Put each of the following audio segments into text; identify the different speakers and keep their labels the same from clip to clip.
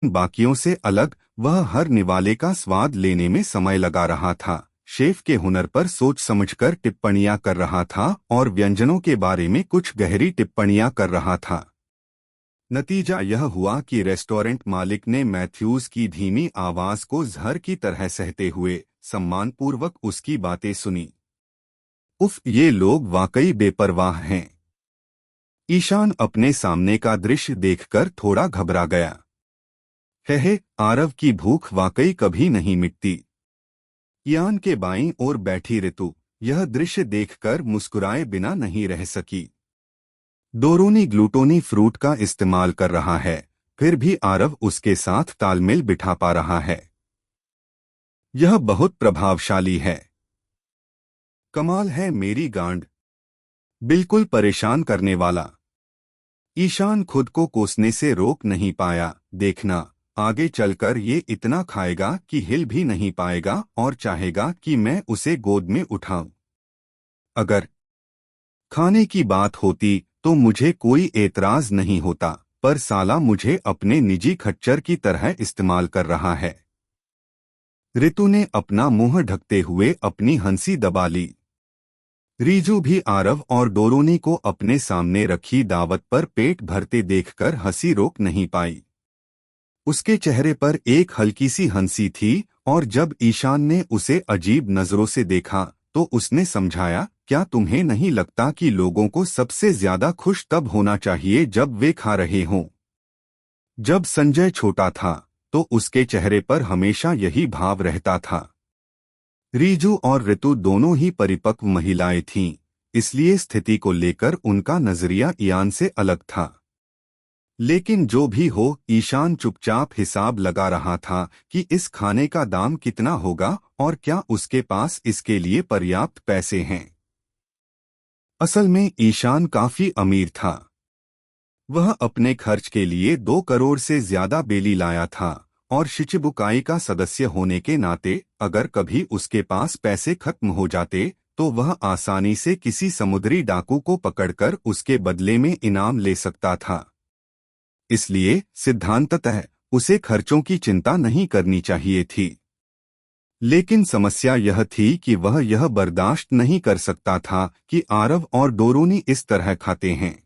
Speaker 1: बाकियों से अलग वह हर निवाले का स्वाद लेने में समय लगा रहा था, शेफ के हुनर पर सोच समझकर टिप्पणियां कर रहा था और व्यंजनों के बारे में कुछ गहरी टिप्पणियां कर रहा था। नतीजा यह हुआ कि रेस्टोरेंट मालिक ने मैथ्यूज की धीमी आवाज को जहर की तरह सहते हुए सम्मानपूर्वक उसकी बातें सुनी। उफ, ये लोग वाकई बेपरवाह हैं। ईशान अपने सामने का दृश्य देखकर थोड़ा घबरा गया। है, आरव की भूख वाकई कभी नहीं मिटती। यान के बाईं ओर बैठी ऋतु यह दृश्य देखकर मुस्कुराए बिना नहीं रह सकी। डोरोनी ग्लूटोनी फ्रूट का इस्तेमाल कर रहा है, फिर भी आरव उसके साथ तालमेल बिठा पा रहा है। यह बहुत प्रभावशाली है। कमाल है मेरी गांड। बिल्कुल परेशान करने वाला। ईशान खुद को कोसने से रोक नहीं पाया। देखना, आगे चलकर ये इतना खाएगा कि हिल भी नहीं पाएगा और चाहेगा कि मैं उसे गोद में उठाऊं। अगर खाने की बात होती तो मुझे कोई एतराज नहीं होता, पर साला मुझे अपने निजी खच्चर की तरह इस्तेमाल कर रहा है। ऋतु ने अपना मुंह ढकते हुए अपनी हंसी दबा ली। रीजू भी आरव और डोरोनी को अपने सामने रखी दावत पर पेट भरते देखकर हंसी रोक नहीं पाई। उसके चेहरे पर एक हल्की सी हंसी थी और जब ईशान ने उसे अजीब नजरों से देखा तो उसने समझाया, क्या तुम्हें नहीं लगता कि लोगों को सबसे ज्यादा खुश तब होना चाहिए जब वे खा रहे हों? जब संजय छोटा था तो उसके चेहरे पर हमेशा यही भाव रहता था। रीजू और ऋतु दोनों ही परिपक्व महिलाएं थीं, इसलिए स्थिति को लेकर उनका नजरिया ईयान से अलग था। लेकिन जो भी हो, ईशान चुपचाप हिसाब लगा रहा था कि इस खाने का दाम कितना होगा और क्या उसके पास इसके लिए पर्याप्त पैसे हैं। असल में ईशान काफी अमीर था। वह अपने खर्च के लिए 2 करोड़ से ज्यादा बेली लाया था और शिचिबुकाई का सदस्य होने के नाते अगर कभी उसके पास पैसे खत्म हो जाते तो वह आसानी से किसी समुद्री डाकू को पकड़कर उसके बदले में इनाम ले सकता था। इसलिए सिद्धांततः उसे खर्चों की चिंता नहीं करनी चाहिए थी। लेकिन समस्या यह थी कि वह यह बर्दाश्त नहीं कर सकता था कि आरव और डोरोनी इस तरह खाते हैं।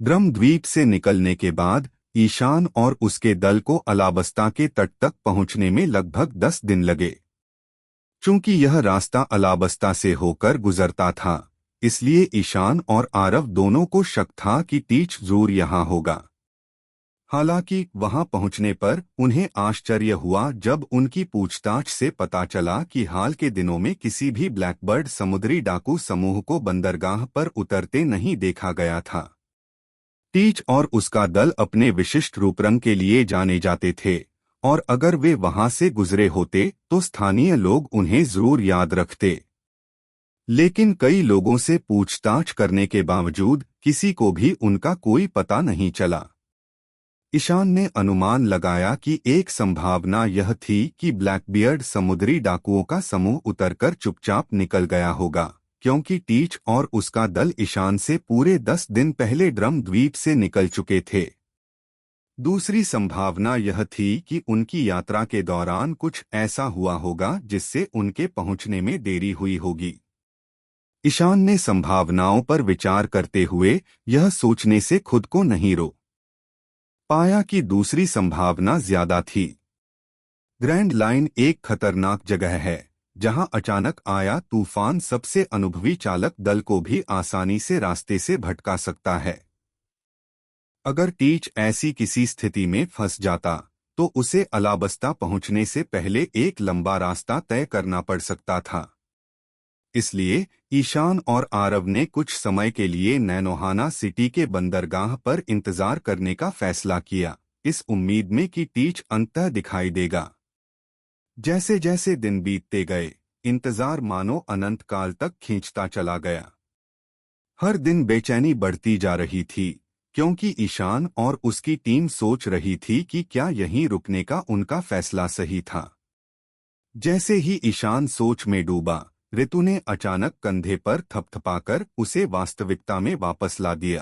Speaker 1: ड्रम द्वीप से निकलने के बाद ईशान और उसके दल को अलाबस्ता के तट तक पहुंचने में लगभग 10 दिन लगे। चूंकि यह रास्ता अलाबस्ता से होकर गुजरता था, इसलिए ईशान और आरव दोनों को शक था कि टीच जरूर यहाँ होगा। हालांकि वहां पहुंचने पर उन्हें आश्चर्य हुआ जब उनकी पूछताछ से पता चला कि हाल के दिनों में किसी भी ब्लैकबर्ड समुद्री डाकू समूह को बंदरगाह पर उतरते नहीं देखा गया था। टीच और उसका दल अपने विशिष्ट रूपरंग के लिए जाने जाते थे और अगर वे वहां से गुजरे होते तो स्थानीय लोग उन्हें जरूर याद रखते। लेकिन कई लोगों से पूछताछ करने के बावजूद किसी को भी उनका कोई पता नहीं चला। ईशान ने अनुमान लगाया कि एक संभावना यह थी कि ब्लैकबियर्ड समुद्री डाकुओं का समूह उतरकर चुपचाप निकल गया होगा, क्योंकि टीच और उसका दल ईशान से पूरे 10 दिन पहले ड्रम द्वीप से निकल चुके थे। दूसरी संभावना यह थी कि उनकी यात्रा के दौरान कुछ ऐसा हुआ होगा जिससे उनके पहुंचने में देरी हुई होगी। ईशान ने संभावनाओं पर विचार करते हुए यह सोचने से खुद को नहीं रोक पाया कि दूसरी संभावना ज्यादा थी। ग्रैंड लाइन एक खतरनाक जगह है जहां अचानक आया तूफान सबसे अनुभवी चालक दल को भी आसानी से रास्ते से भटका सकता है। अगर टीच ऐसी किसी स्थिति में फंस जाता तो उसे अलाबस्ता पहुंचने से पहले एक लंबा रास्ता तय करना पड़ सकता था। इसलिए ईशान और आरव ने कुछ समय के लिए नैनोहाना सिटी के बंदरगाह पर इंतजार करने का फैसला किया, इस उम्मीद में कि टीच अंततः दिखाई देगा। जैसे जैसे दिन बीतते गए, इंतजार मानो अनंत काल तक खींचता चला गया। हर दिन बेचैनी बढ़ती जा रही थी, क्योंकि ईशान और उसकी टीम सोच रही थी कि क्या यहीं रुकने का उनका फैसला सही था। जैसे ही ईशान सोच में डूबा, ऋतु ने अचानक कंधे पर थपथपाकर उसे वास्तविकता में वापस ला दिया।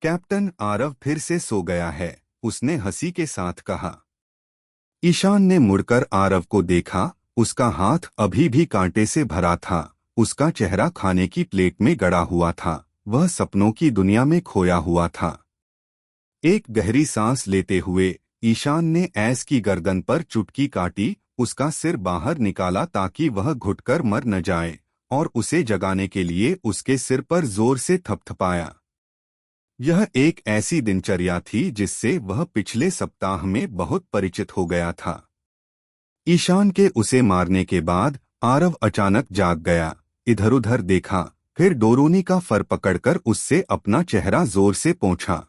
Speaker 1: कैप्टन, आरव फिर से सो गया है, उसने हंसी के साथ कहा। ईशान ने मुड़कर आरव को देखा। उसका हाथ अभी भी कांटे से भरा था। उसका चेहरा खाने की प्लेट में गड़ा हुआ था। वह सपनों की दुनिया में खोया हुआ था। एक गहरी सांस लेते हुए ईशान ने ऐस की गर्दन पर चुटकी काटी, उसका सिर बाहर निकाला ताकि वह घुटकर मर न जाए, और उसे जगाने के लिए उसके सिर पर जोर से थपथपाया। यह एक ऐसी दिनचर्या थी जिससे वह पिछले सप्ताह में बहुत परिचित हो गया था। ईशान के उसे मारने के बाद आरव अचानक जाग गया, इधर उधर देखा, फिर डोरोनी का फर पकड़कर उससे अपना चेहरा जोर से पोंछा।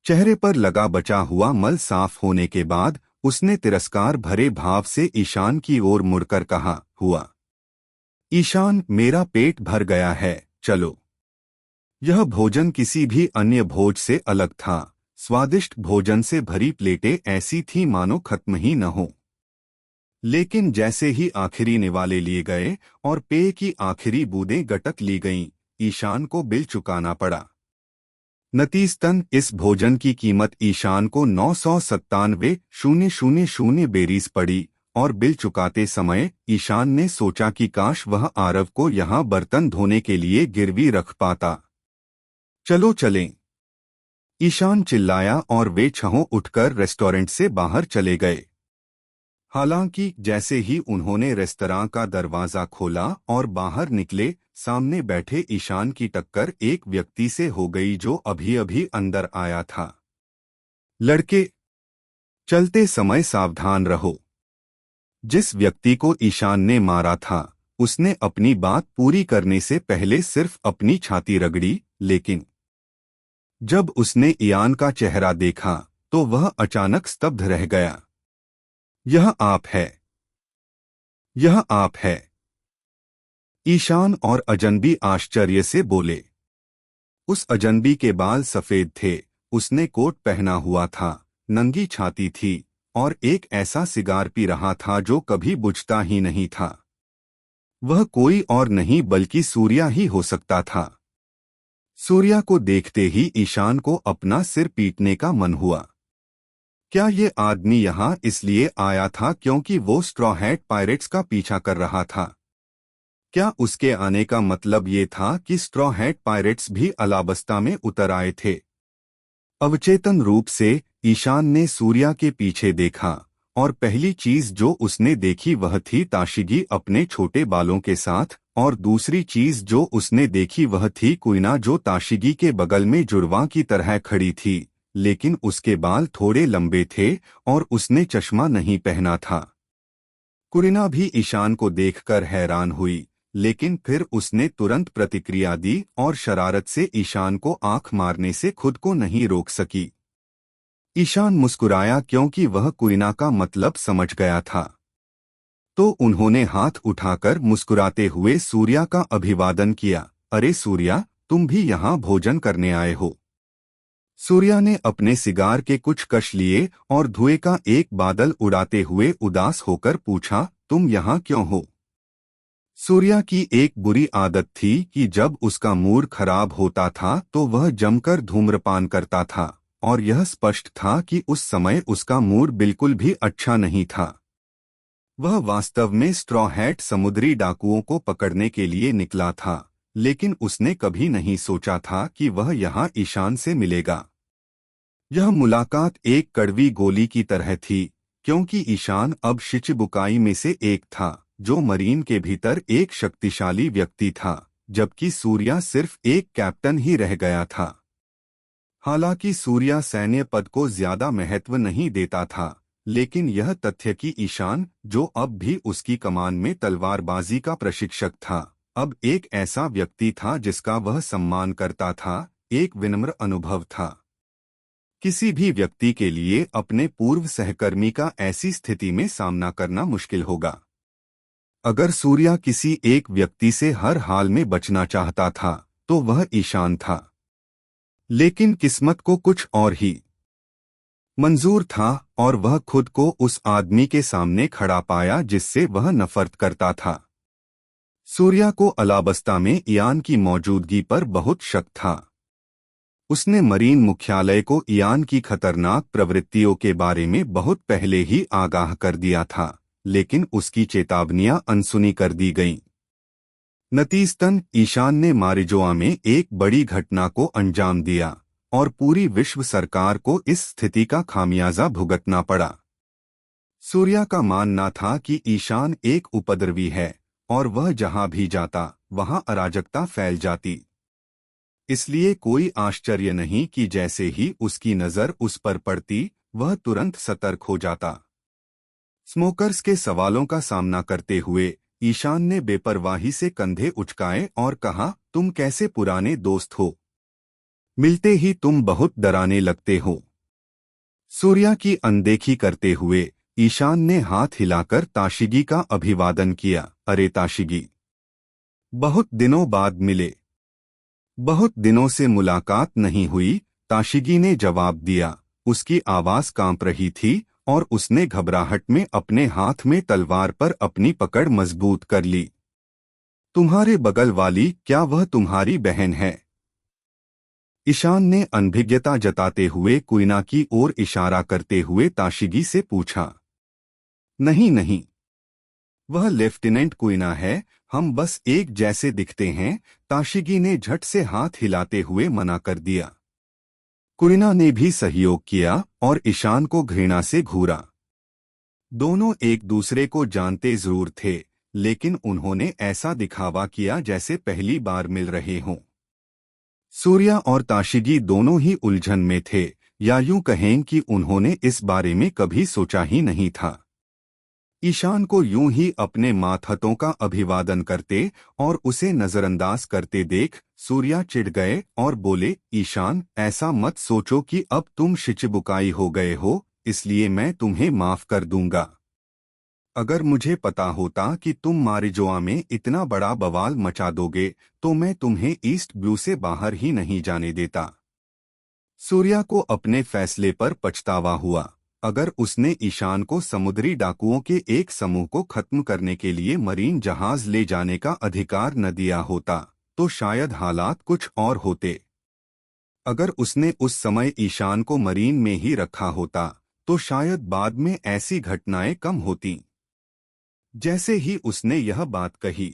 Speaker 1: चेहरे पर लगा बचा हुआ मल साफ होने के बाद उसने तिरस्कार भरे भाव से ईशान की ओर मुड़कर कहा, हुआ? ईशान, मेरा पेट भर गया है, चलो। यह भोजन किसी भी अन्य भोज से अलग था। स्वादिष्ट भोजन से भरी प्लेटें ऐसी थीं मानो खत्म ही न हो। लेकिन जैसे ही आखिरी निवाले लिए गए और पेय की आखिरी बूंदें गटक ली गईं, ईशान को बिल चुकाना पड़ा। नतीजतन इस भोजन की कीमत ईशान को 997,000 बेरीज पड़ी, और बिल चुकाते समय ईशान ने सोचा कि काश वह आरव को यहाँ बर्तन धोने के लिए गिरवी रख पाता। चलो चलें, ईशान चिल्लाया और वे छहों उठकर रेस्टोरेंट से बाहर चले गए। हालांकि जैसे ही उन्होंने रेस्तरां का दरवाजा खोला और बाहर निकले, सामने बैठे ईशान की टक्कर एक व्यक्ति से हो गई जो अभी अभी अंदर आया था। लड़के, चलते समय सावधान रहो। जिस व्यक्ति को ईशान ने मारा था उसने अपनी बात पूरी करने से पहले सिर्फ अपनी छाती रगड़ी, लेकिन जब उसने इयान का चेहरा देखा तो वह अचानक स्तब्ध रह गया। यह आप है, यह आप है। ईशान और अजनबी आश्चर्य से बोले। उस अजनबी के बाल सफेद थे, उसने कोट पहना हुआ था, नंगी छाती थी और एक ऐसा सिगार पी रहा था जो कभी बुझता ही नहीं था। वह कोई और नहीं बल्कि सूर्या ही हो सकता था। सूर्या को देखते ही ईशान को अपना सिर पीटने का मन हुआ। क्या ये आदमी यहाँ इसलिए आया था क्योंकि वो स्ट्रॉ हैट पायरेट्स का पीछा कर रहा था? क्या उसके आने का मतलब ये था कि स्ट्रॉ हैट पायरेट्स भी अलाबस्ता में उतर आए थे? अवचेतन रूप से ईशान ने सूर्या के पीछे देखा और पहली चीज जो उसने देखी वह थी ताशिगी अपने छोटे बालों के साथ, और दूसरी चीज जो उसने देखी वह थी कुइना जो ताशिगी के बगल में जुड़वा की तरह खड़ी थी, लेकिन उसके बाल थोड़े लंबे थे और उसने चश्मा नहीं पहना था। कुरिना भी ईशान को देखकर हैरान हुई, लेकिन फिर उसने तुरंत प्रतिक्रिया दी और शरारत से ईशान को आंख मारने से खुद को नहीं रोक सकी। ईशान मुस्कुराया क्योंकि वह कुरिना का मतलब समझ गया था। तो उन्होंने हाथ उठाकर मुस्कुराते हुए सूर्या का अभिवादन किया। अरे सूर्या, तुम भी यहाँ भोजन करने आए हो? सूर्या ने अपने सिगार के कुछ कश लिए और धुएं का एक बादल उड़ाते हुए उदास होकर पूछा, तुम यहाँ क्यों हो? सूर्या की एक बुरी आदत थी कि जब उसका मूड खराब होता था तो वह जमकर धूम्रपान करता था, और यह स्पष्ट था कि उस समय उसका मूड बिल्कुल भी अच्छा नहीं था। वह वास्तव में स्ट्रॉ हैट समुद्री डाकुओं को पकड़ने के लिए निकला था, लेकिन उसने कभी नहीं सोचा था कि वह यहाँ ईशान से मिलेगा। यह मुलाकात एक कड़वी गोली की तरह थी, क्योंकि ईशान अब शिचिबुकाई में से एक था जो मरीन के भीतर एक शक्तिशाली व्यक्ति था, जबकि सूर्या सिर्फ एक कैप्टन ही रह गया था। हालांकि सूर्या सैन्य पद को ज्यादा महत्व नहीं देता था, लेकिन यह तथ्य कि ईशान, जो अब भी उसकी कमान में तलवारबाजी का प्रशिक्षक था, अब एक ऐसा व्यक्ति था जिसका वह सम्मान करता था, एक विनम्र अनुभव था। किसी भी व्यक्ति के लिए अपने पूर्व सहकर्मी का ऐसी स्थिति में सामना करना मुश्किल होगा। अगर सूर्या किसी एक व्यक्ति से हर हाल में बचना चाहता था तो वह ईशान था, लेकिन किस्मत को कुछ और ही मंजूर था और वह खुद को उस आदमी के सामने खड़ा पाया जिससे वह नफरत करता था। सूर्या को अलाबस्ता में इयान की मौजूदगी पर बहुत शक था। उसने मरीन मुख्यालय को इयान की खतरनाक प्रवृत्तियों के बारे में बहुत पहले ही आगाह कर दिया था, लेकिन उसकी चेतावनियां अनसुनी कर दी गईं। नतीजतन ईशान ने मारिजोआ में एक बड़ी घटना को अंजाम दिया और पूरी विश्व सरकार को इस स्थिति का खामियाजा भुगतना पड़ा। सूर्या का मानना था कि ईशान एक उपद्रवी है और वह जहां भी जाता वहां अराजकता फैल जाती। इसलिए कोई आश्चर्य नहीं कि जैसे ही उसकी नजर उस पर पड़ती वह तुरंत सतर्क हो जाता। स्मोकर्स के सवालों का सामना करते हुए ईशान ने बेपरवाही से कंधे उचकाए और कहा, तुम कैसे पुराने दोस्त हो? मिलते ही तुम बहुत डराने लगते हो। सूर्या की अनदेखी करते हुए ईशान ने हाथ हिलाकर ताशिगी का अभिवादन किया। अरे ताशिगी, बहुत दिनों बाद मिले। बहुत दिनों से मुलाकात नहीं हुई, ताशिगी ने जवाब दिया। उसकी आवाज कांप रही थी और उसने घबराहट में अपने हाथ में तलवार पर अपनी पकड़ मजबूत कर ली। तुम्हारे बगल वाली, क्या वह तुम्हारी बहन है? ईशान ने अनभिज्ञता जताते हुए कुइना की ओर इशारा करते हुए ताशिगी से पूछा। नहीं नहीं, वह लेफ्टिनेंट कुइना है, हम बस एक जैसे दिखते हैं, ताशिगी ने झट से हाथ हिलाते हुए मना कर दिया। कुइना ने भी सहयोग किया और ईशान को घृणा से घूरा। दोनों एक दूसरे को जानते जरूर थे, लेकिन उन्होंने ऐसा दिखावा किया जैसे पहली बार मिल रहे हों। सूर्या और ताशिगी दोनों ही उलझन में थे, या यूं कहें कि उन्होंने इस बारे में कभी सोचा ही नहीं था। ईशान को यूं ही अपने मातहतों का अभिवादन करते और उसे नजरअंदाज करते देख सूर्या चिढ़ गए और बोले, ईशान, ऐसा मत सोचो कि अब तुम शिचिबुकाई हो गए हो, इसलिए मैं तुम्हें माफ कर दूंगा। अगर मुझे पता होता कि तुम मारिजोआ में इतना बड़ा बवाल मचा दोगे तो मैं तुम्हें ईस्ट ब्लू से बाहर ही नहीं जाने देता। सूर्या को अपने फैसले पर पछतावा हुआ। अगर उसने ईशान को समुद्री डाकुओं के एक समूह को खत्म करने के लिए मरीन जहाज ले जाने का अधिकार न दिया होता तो शायद हालात कुछ और होते। अगर उसने उस समय ईशान को मरीन में ही रखा होता तो शायद बाद में ऐसी घटनाएं कम होती। जैसे ही उसने यह बात कही,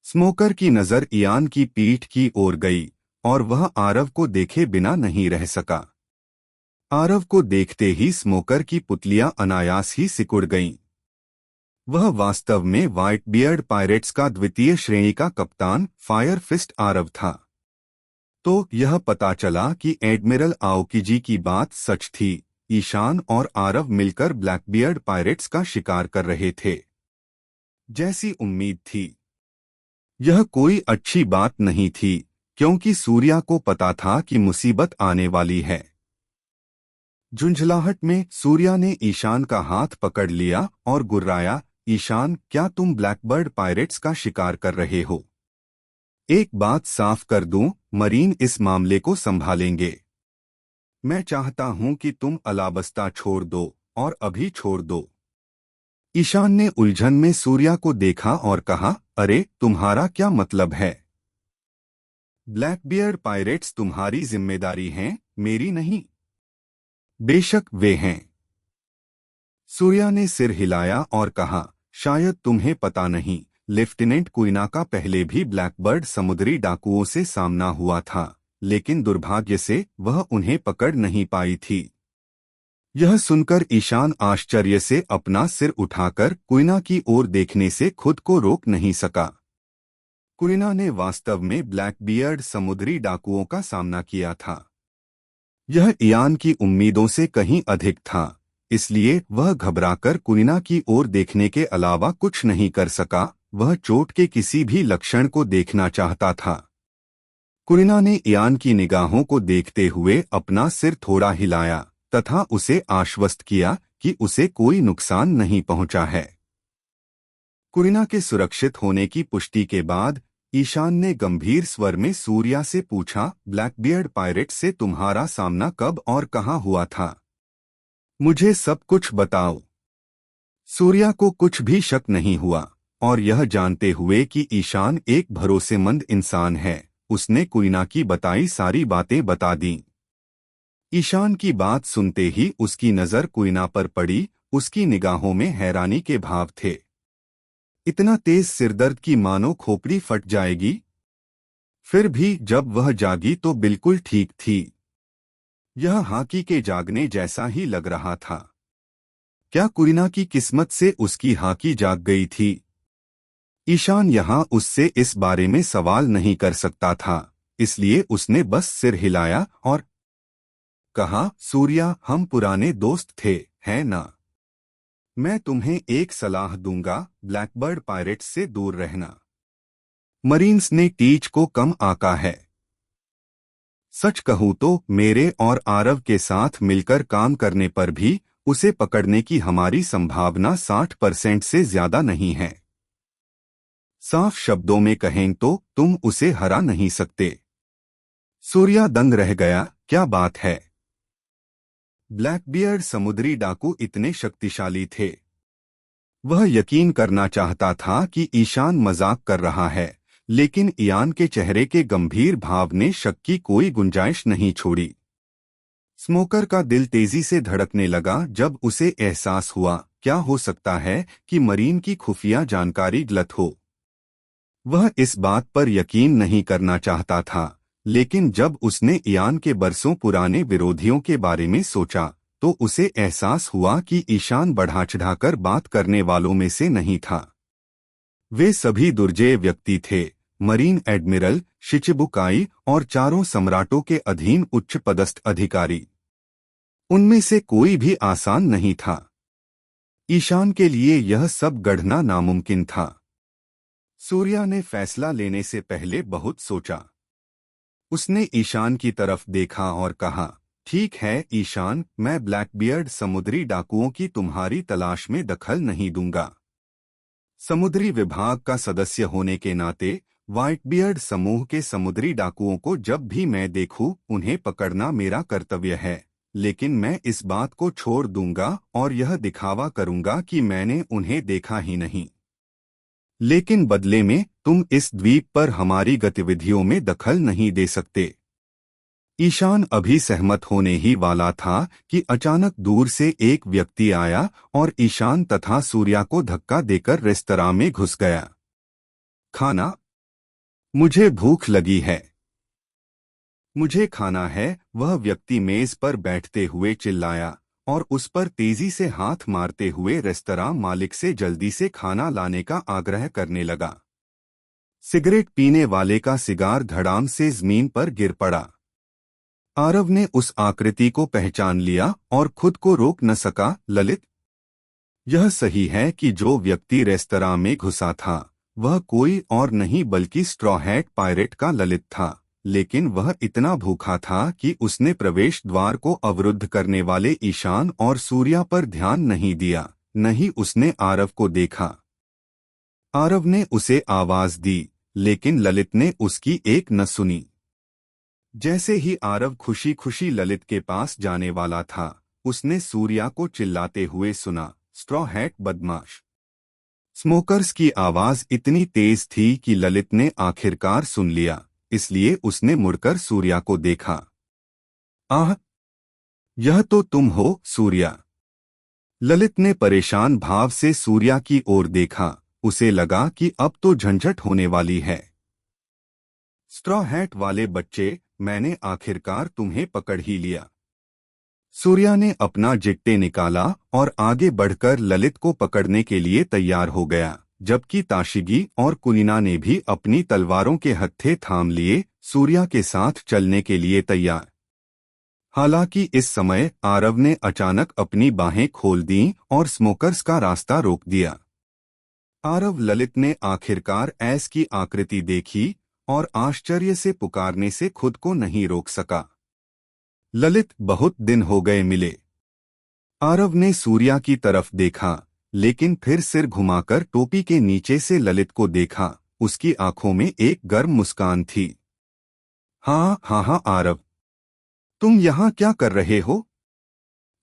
Speaker 1: स्मोकर की नजर इयान की पीठ की ओर गई और वह आरव को देखे बिना नहीं रह सका। आरव को देखते ही स्मोकर की पुतलियां अनायास ही सिकुड़ गईं। वह वास्तव में व्हाइट बियर्ड पायरेट्स का द्वितीय श्रेणी का कप्तान फायर फिस्ट आरव था। तो यह पता चला कि एडमिरल आओकिजी की बात सच थी। ईशान और आरव मिलकर ब्लैकबियर्ड पायरेट्स का शिकार कर रहे थे। जैसी उम्मीद थी, यह कोई अच्छी बात नहीं थी, क्योंकि सूर्या को पता था कि मुसीबत आने वाली है। झुंझलाहट में सूर्या ने ईशान का हाथ पकड़ लिया और गुर्राया, ईशान, क्या तुम ब्लैकबर्ड पायरेट्स का शिकार कर रहे हो? एक बात साफ कर दूं, मरीन इस मामले को संभालेंगे। मैं चाहता हूं कि तुम अलाबस्ता छोड़ दो और अभी छोड़ दो। ईशान ने उलझन में सूर्या को देखा और कहा, अरे तुम्हारा क्या मतलब है? ब्लैकबियर्ड पायरेट्स तुम्हारी जिम्मेदारी हैं, मेरी नहीं। बेशक वे हैं। सूर्या ने सिर हिलाया और कहा, शायद तुम्हें पता नहीं, लेफ्टिनेंट कुइना का पहले भी ब्लैकबर्ड समुद्री डाकुओं से सामना हुआ था, लेकिन दुर्भाग्य से वह उन्हें पकड़ नहीं पाई थी। यह सुनकर ईशान आश्चर्य से अपना सिर उठाकर कुइना की ओर देखने से खुद को रोक नहीं सका। कुइना ने वास्तव में ब्लैकबियर्ड समुद्री डाकुओं का सामना किया था। यह इयान की उम्मीदों से कहीं अधिक था, इसलिए वह घबराकर कुइना की ओर देखने के अलावा कुछ नहीं कर सका। वह चोट के किसी भी लक्षण को देखना चाहता था। कुइना ने इयान की निगाहों को देखते हुए अपना सिर थोड़ा हिलाया तथा उसे आश्वस्त किया कि उसे कोई नुकसान नहीं पहुंचा है। कुइना के सुरक्षित होने की पुष्टि के बाद ईशान ने गंभीर स्वर में सूर्या से पूछा, ब्लैकबियर्ड पायरेट से तुम्हारा सामना कब और कहां हुआ था? मुझे सब कुछ बताओ। सूर्या को कुछ भी शक नहीं हुआ, और यह जानते हुए कि ईशान एक भरोसेमंद इंसान है, उसने कुइना की बताई सारी बातें बता दी। ईशान की बात सुनते ही उसकी नजर कुइना पर पड़ी। उसकी निगाहों में हैरानी के भाव थे। इतना तेज सिरदर्द की मानो खोपड़ी फट जाएगी। फिर भी जब वह जागी तो बिल्कुल ठीक थी। यह हाकी के जागने जैसा ही लग रहा था। क्या कुइना की किस्मत से उसकी हाकी जाग गई थी? ईशान यहाँ उससे इस बारे में सवाल नहीं कर सकता था, इसलिए उसने बस सिर हिलाया और कहा, सूर्या, हम पुराने दोस्त थे, है ना? मैं तुम्हें एक सलाह दूंगा, ब्लैकबर्ड पायरेट्स से दूर रहना। मरीन्स ने टीच को कम आंका है। सच कहूँ तो मेरे और आरव के साथ मिलकर काम करने पर भी उसे पकड़ने की हमारी संभावना 60% से ज्यादा नहीं है। साफ शब्दों में कहें तो तुम उसे हरा नहीं सकते। सूर्या दंग रह गया, क्या बात है? ब्लैकबियर्ड समुद्री डाकू इतने शक्तिशाली थे? वह यकीन करना चाहता था कि ईशान मजाक कर रहा है, लेकिन इयान के चेहरे के गंभीर भाव ने शक की कोई गुंजाइश नहीं छोड़ी। स्मोकर का दिल तेजी से धड़कने लगा जब उसे एहसास हुआ, क्या हो सकता है कि मरीन की खुफिया जानकारी गलत हो। वह इस बात पर यकीन नहीं करना चाहता था, लेकिन जब उसने इयान के बरसों पुराने विरोधियों के बारे में सोचा तो उसे एहसास हुआ कि ईशान बढ़ा चढ़ाकर बात करने वालों में से नहीं था। वे सभी दुर्जेय व्यक्ति थे, मरीन एडमिरल, शिचिबुकाई और चारों सम्राटों के अधीन उच्च पदस्थ अधिकारी। उनमें से कोई भी आसान नहीं था। ईशान के लिए यह सब गढ़ना नामुमकिन था। सूर्या ने फैसला लेने से पहले बहुत सोचा। उसने ईशान की तरफ देखा और कहा, ठीक है ईशान, मैं ब्लैकबियर्ड समुद्री डाकुओं की तुम्हारी तलाश में दखल नहीं दूंगा। समुद्री विभाग का सदस्य होने के नाते व्हाइटबियर्ड समूह के समुद्री डाकुओं को जब भी मैं देखूं, उन्हें पकड़ना मेरा कर्तव्य है, लेकिन मैं इस बात को छोड़ दूंगा और यह दिखावा करूंगा कि मैंने उन्हें देखा ही नहीं। लेकिन बदले में तुम इस द्वीप पर हमारी गतिविधियों में दखल नहीं दे सकते। ईशान अभी सहमत होने ही वाला था कि अचानक दूर से एक व्यक्ति आया और ईशान तथा सूर्या को धक्का देकर रेस्तरां में घुस गया। खाना? मुझे भूख लगी है। मुझे खाना है, वह व्यक्ति मेज पर बैठते हुए चिल्लाया और उस पर तेजी से हाथ मारते हुए रेस्तरां मालिक से जल्दी से खाना लाने का आग्रह करने लगा। सिगरेट पीने वाले का सिगार धड़ाम से जमीन पर गिर पड़ा। आरव ने उस आकृति को पहचान लिया और खुद को रोक न सका। ललित? यह सही है कि जो व्यक्ति रेस्तरां में घुसा था वह कोई और नहीं बल्कि स्ट्रॉ हैट पायरेट का ललित था, लेकिन वह इतना भूखा था कि उसने प्रवेश द्वार को अवरुद्ध करने वाले ईशान और सूर्या पर ध्यान नहीं दिया, न ही उसने आरव को देखा। आरव ने उसे आवाज दी, लेकिन ललित ने उसकी एक न सुनी। जैसे ही आरव खुशी खुशी ललित के पास जाने वाला था, उसने सूर्या को चिल्लाते हुए सुना, स्ट्रॉ हैट बदमाश। स्मोकर्स की आवाज इतनी तेज थी कि ललित ने आखिरकार सुन लिया, इसलिए उसने मुड़कर सूर्या को देखा। आह, यह तो तुम हो सूर्या। ललित ने परेशान भाव से सूर्या की ओर देखा। उसे लगा कि अब तो झंझट होने वाली है। स्ट्रॉ हैट वाले बच्चे, मैंने आखिरकार तुम्हें पकड़ ही लिया। सूर्या ने अपना जिट्टे निकाला और आगे बढ़कर ललित को पकड़ने के लिए तैयार हो गया, जबकि ताशिगी और कुलिना ने भी अपनी तलवारों के हत्थे थाम लिए, सूर्या के साथ चलने के लिए तैयार। हालांकि इस समय आरव ने अचानक अपनी बाहें खोल दीं और स्मोकर्स का रास्ता रोक दिया। आरव ललित ने आखिरकार ऐस की आकृति देखी और आश्चर्य से पुकारने से खुद को नहीं रोक सका। ललित, बहुत दिन हो गए मिले। आरव ने सूर्या की तरफ देखा, लेकिन फिर सिर घुमाकर टोपी के नीचे से ललित को देखा। उसकी आंखों में एक गर्म मुस्कान थी। हाँ हाँ हाँ आरव, तुम यहाँ क्या कर रहे हो?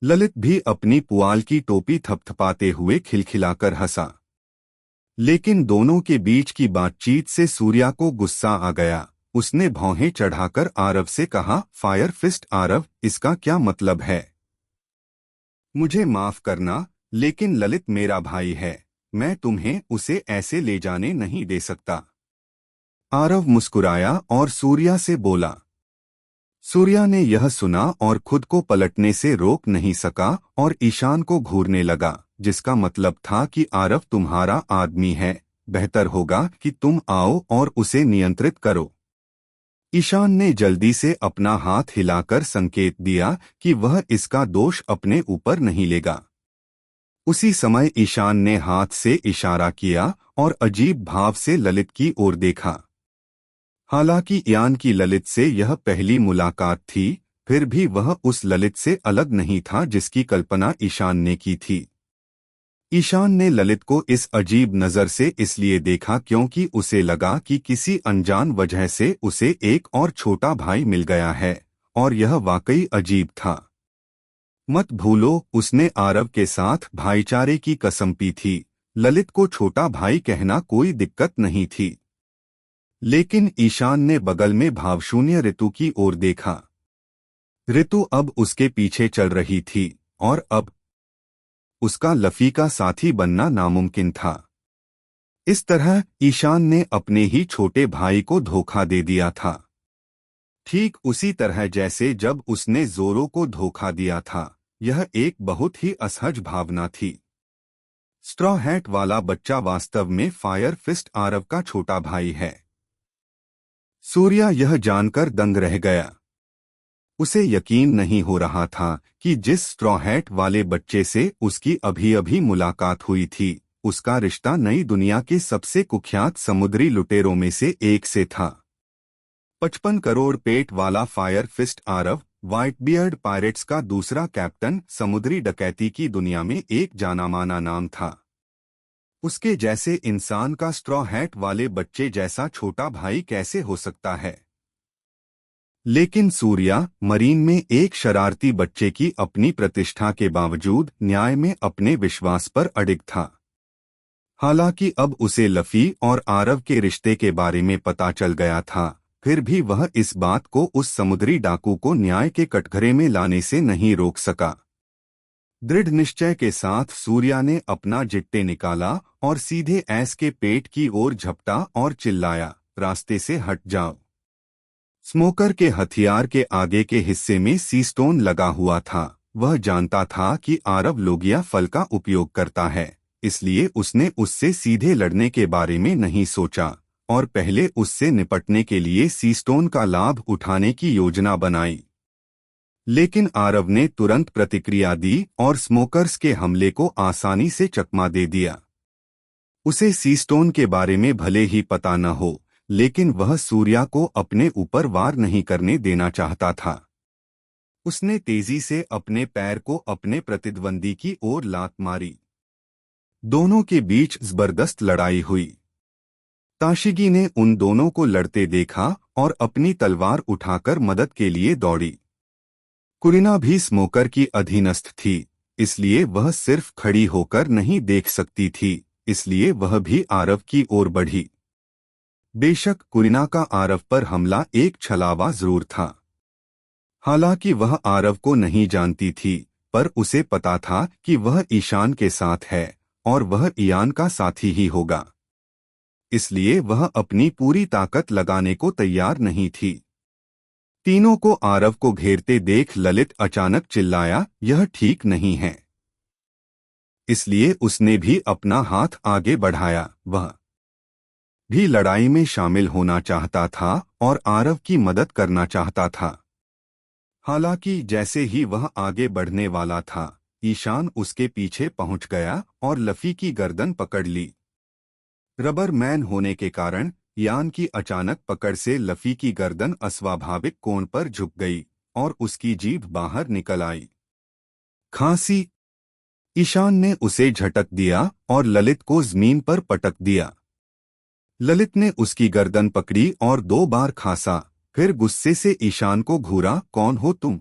Speaker 1: ललित भी अपनी पुआल की टोपी थपथपाते हुए खिलखिलाकर हंसा। लेकिन दोनों के बीच की बातचीत से सूर्या को गुस्सा आ गया। उसने भौहें चढ़ाकर आरव से कहा, फायर फिस्ट आरव, इसका क्या मतलब है? मुझे माफ करना, लेकिन ललित मेरा भाई है। मैं तुम्हें उसे ऐसे ले जाने नहीं दे सकता। आरव मुस्कुराया और सूर्या से बोला। सूर्या ने यह सुना और खुद को पलटने से रोक नहीं सका और ईशान को घूरने लगा, जिसका मतलब था कि आरव तुम्हारा आदमी है, बेहतर होगा कि तुम आओ और उसे नियंत्रित करो। ईशान ने जल्दी से अपना हाथ हिलाकर संकेत दिया कि वह इसका दोष अपने ऊपर नहीं लेगा। उसी समय ईशान ने हाथ से इशारा किया और अजीब भाव से ललित की ओर देखा। हालांकि यान की ललित से यह पहली मुलाकात थी, फिर भी वह उस ललित से अलग नहीं था जिसकी कल्पना ईशान ने की थी। ईशान ने ललित को इस अजीब नज़र से इसलिए देखा क्योंकि उसे लगा कि किसी अनजान वजह से उसे एक और छोटा भाई मिल गया है, और यह वाकई अजीब था। मत भूलो, उसने आरव के साथ भाईचारे की कसम पी थी। ललित को छोटा भाई कहना कोई दिक्कत नहीं थी। लेकिन ईशान ने बगल में भावशून्य ऋतु की ओर देखा। ऋतु अब उसके पीछे चल रही थी और अब उसका लफी का साथी बनना नामुमकिन था। इस तरह ईशान ने अपने ही छोटे भाई को धोखा दे दिया था, ठीक उसी तरह जैसे जब उसने जोरो को धोखा दिया था। यह एक बहुत ही असहज भावना थी। स्ट्रॉ हैट वाला बच्चा वास्तव में फायर फिस्ट आरव का छोटा भाई है। सूर्या यह जानकर दंग रह गया। उसे यकीन नहीं हो रहा था कि जिस स्ट्रॉ हैट वाले बच्चे से उसकी अभी अभी मुलाकात हुई थी, उसका रिश्ता नई दुनिया के सबसे कुख्यात समुद्री लुटेरों में से एक से था। 55 करोड़ पेट वाला फायर फिस्ट आरव, व्हाइटबियर्ड पायरेट्स का दूसरा कैप्टन, समुद्री डकैती की दुनिया में एक जानामाना नाम था। उसके जैसे इंसान का स्ट्रॉ हैट वाले बच्चे जैसा छोटा भाई कैसे हो सकता है? लेकिन सूर्या मरीन में एक शरारती बच्चे की अपनी प्रतिष्ठा के बावजूद न्याय में अपने विश्वास पर अडिग था। हालांकि अब उसे लफी और आरव के रिश्ते के बारे में पता चल गया था, फिर भी वह इस बात को उस समुद्री डाकू को न्याय के कटघरे में लाने से नहीं रोक सका। दृढ़ निश्चय के साथ सूर्या ने अपना जिट्टे निकाला और सीधे ऐस के पेट की ओर झपटा और चिल्लाया, रास्ते से हट जाओ। स्मोकर के हथियार के आगे के हिस्से में सीस्टोन लगा हुआ था। वह जानता था कि आरव लोगिया फल का उपयोग करता है, इसलिए उसने उससे सीधे लड़ने के बारे में नहीं सोचा और पहले उससे निपटने के लिए सीस्टोन का लाभ उठाने की योजना बनाई। लेकिन आरव ने तुरंत प्रतिक्रिया दी और स्मोकर्स के हमले को आसानी से चकमा दे दिया। उसे सीस्टोन के बारे में भले ही पता न हो, लेकिन वह सूर्या को अपने ऊपर वार नहीं करने देना चाहता था। उसने तेजी से अपने पैर को अपने प्रतिद्वंदी की ओर लात मारी। दोनों के बीच जबरदस्त लड़ाई हुई। ताशिगी ने उन दोनों को लड़ते देखा और अपनी तलवार उठाकर मदद के लिए दौड़ी। कुरिना भी स्मोकर की अधीनस्थ थी, इसलिए वह सिर्फ खड़ी होकर नहीं देख सकती थी, इसलिए वह भी आरव की ओर बढ़ी। बेशक कुरिना का आरव पर हमला एक छलावा जरूर था। हालांकि वह आरव को नहीं जानती थी, पर उसे पता था कि वह ईशान के साथ है और वह ईयान का साथी ही होगा। इसलिए वह अपनी पूरी ताकत लगाने को तैयार नहीं थी। तीनों को आरव को घेरते देख ललित अचानक चिल्लाया, यह ठीक नहीं है। इसलिए उसने भी अपना हाथ आगे बढ़ाया। वह भी लड़ाई में शामिल होना चाहता था और आरव की मदद करना चाहता था। हालांकि जैसे ही वह आगे बढ़ने वाला था, ईशान उसके पीछे पहुंच गया और लफी की गर्दन पकड़ ली। रबर मैन होने के कारण यान की अचानक पकड़ से लफी की गर्दन अस्वाभाविक कोण पर झुक गई और उसकी जीभ बाहर निकल आई। खांसी। ईशान ने उसे झटक दिया और ललित को जमीन पर पटक दिया। ललित ने उसकी गर्दन पकड़ी और 2 बार खांसा, फिर गुस्से से ईशान को घूरा, कौन हो तुम?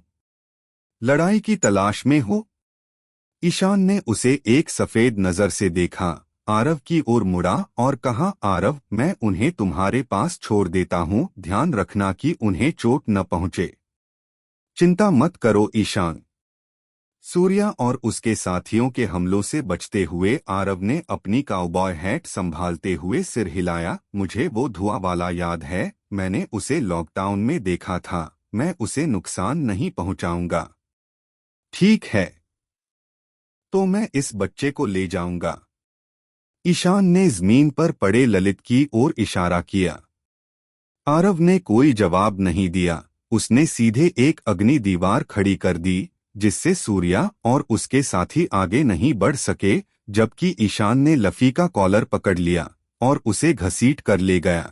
Speaker 1: लड़ाई की तलाश में हो? ईशान ने उसे एक सफेद नजर से देखा। आरव की ओर मुड़ा और कहा, आरव, मैं उन्हें तुम्हारे पास छोड़ देता हूँ, ध्यान रखना कि उन्हें चोट न पहुँचे। चिंता मत करो ईशान। सूर्या और उसके साथियों के हमलों से बचते हुए आरव ने अपनी काउबॉय हैट संभालते हुए सिर हिलाया। मुझे वो धुआं वाला याद है, मैंने उसे लॉकडाउन में देखा था, मैं उसे नुकसान नहीं पहुंचाऊंगा। ठीक है, तो मैं इस बच्चे को ले जाऊंगा। ईशान ने जमीन पर पड़े ललित की ओर इशारा किया। आरव ने कोई जवाब नहीं दिया। उसने सीधे एक अग्नि दीवार खड़ी कर दी, जिससे सूर्या और उसके साथी आगे नहीं बढ़ सके, जबकि ईशान ने लफी का कॉलर पकड़ लिया और उसे घसीट कर ले गया।